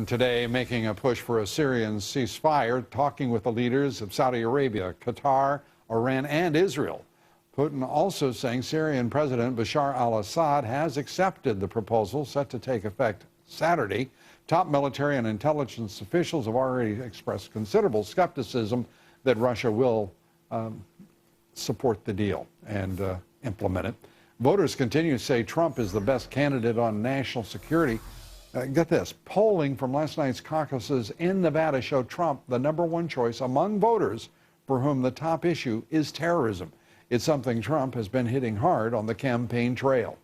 Today, making a push for a Syrian ceasefire, talking with the leaders of Saudi Arabia, Qatar, Iran, and Israel. Putin also saying Syrian President Bashar al-Assad has accepted the proposal set to take effect Saturday. Top military and intelligence officials have already expressed considerable skepticism that Russia will support the deal and implement it. Voters continue to say Trump is the best candidate on national security. Get this, polling from last night's caucuses in Nevada showed Trump the #1 choice among voters for whom the top issue is terrorism. It's something Trump has been hitting hard on the campaign trail.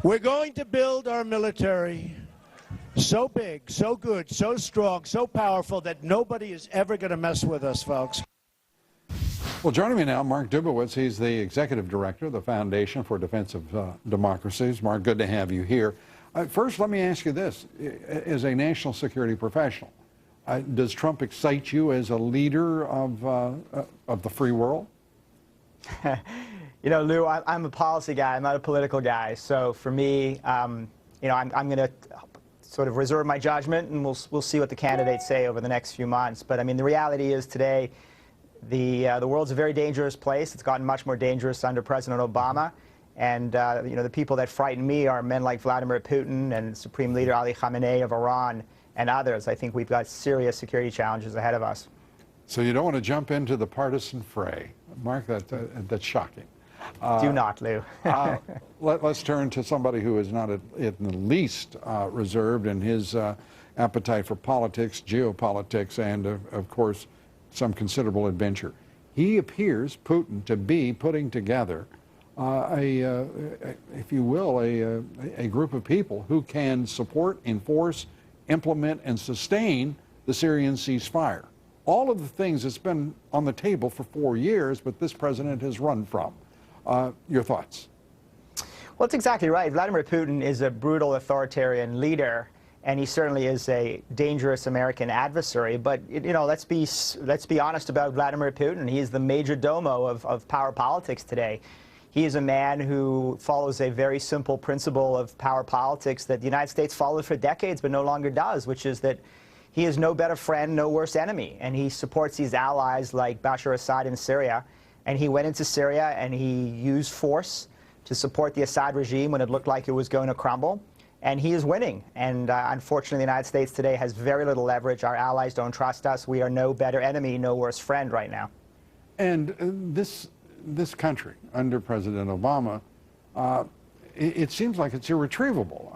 We're going to build our military so big, so good, so strong, so powerful that nobody is ever going to mess with us, folks. Well, joining me now, Mark Dubowitz. He's the executive director of the Foundation for Defense of Democracies. Mark, good to have you here. First, let me ask you this. As a national security professional, does Trump excite you as a leader of the free world? You know, Lou, I'm a policy guy. I'm not a political guy. So for me, you know, I'm going to sort of reserve my judgment, and we'll see what the candidates say over the next few months. But I mean, the reality is today, the world's a very dangerous place. It's gotten much more dangerous under President Obama. And, you know, the people that frighten me are men like Vladimir Putin and Supreme Leader Ali Khamenei of Iran and others. I think we've got serious security challenges ahead of us. So you don't want to jump into the partisan fray. Mark, that's shocking. Do not, Lou. Let's turn to somebody who is not in the least reserved in his appetite for politics, geopolitics, and, of course, some considerable adventure. He appears, Putin, to be putting together if you will, a group of people who can support, enforce, implement, and sustain the Syrian ceasefire. All of the things that's been on the table for 4 years, but this president has run from. Your thoughts? Well, that's exactly right. Vladimir Putin is a brutal authoritarian leader, and he certainly is a dangerous American adversary. But, you know, let's be honest about Vladimir Putin. He is the major domo of power politics today. He is a man who follows a very simple principle of power politics that the United States followed for decades but no longer does, which is that he is no better friend, no worse enemy. And he supports these allies like Bashar Assad in Syria. And he went into Syria and he used force to support the Assad regime when it looked like it was going to crumble. And he is winning. And unfortunately, the United States today has very little leverage. Our allies don't trust us. We are no better enemy, no worse friend right now. And this country, under President Obama, it seems like it's irretrievable.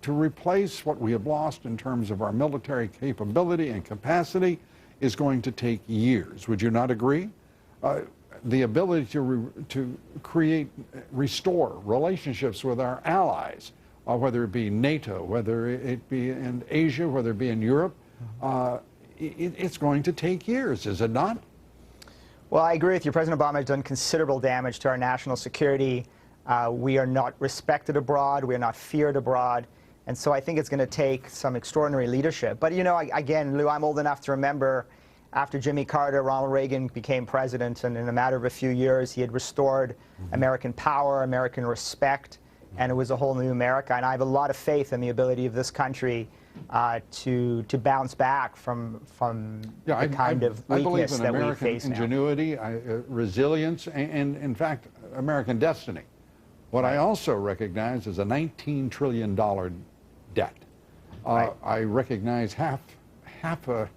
To replace what we have lost in terms of our military capability and capacity is going to take years. Would you not agree? The ability to restore relationships with our allies, whether it be NATO, whether it be in Asia, whether it be in Europe, it's going to take years, is it not? Well, I agree with you. President Obama has done considerable damage to our national security. We are not respected abroad. We are not feared abroad. And so I think it's going to take some extraordinary leadership. But, you know, again, Lou, I'm old enough to remember after Jimmy Carter, Ronald Reagan became president, and in a matter of a few years, he had restored American power, American respect, and it was a whole new America. And I have a lot of faith in the ability of this country to bounce back from the kind of weakness that we face now. I believe in American ingenuity, resilience, and in fact, American destiny. What I also recognize is a $19 trillion debt. I recognize half a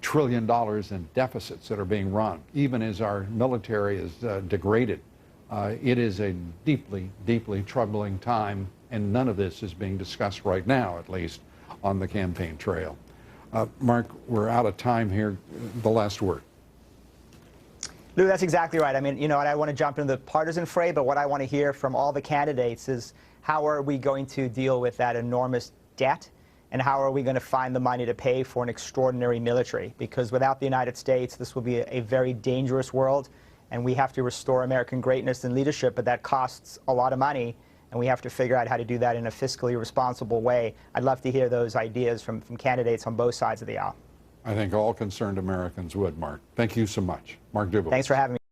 trillion dollars in deficits that are being run, even as our military is degraded. It is a deeply, deeply troubling time, and none of this is being discussed right now, at least, on the campaign trail. Mark, we're out of time here. The last word. Lou, that's exactly right. I mean, you know, and I want to jump into the partisan fray, but what I want to hear from all the candidates is how are we going to deal with that enormous debt, and how are we going to find the money to pay for an extraordinary military? Because without the United States, this will be a very dangerous world, and we have to restore American greatness and leadership, but that costs a lot of money. And we have to figure out how to do that in a fiscally responsible way. I'd love to hear those ideas from candidates on both sides of the aisle. I think all concerned Americans would, Mark. Thank you so much. Mark Dubowitz. Thanks for having me.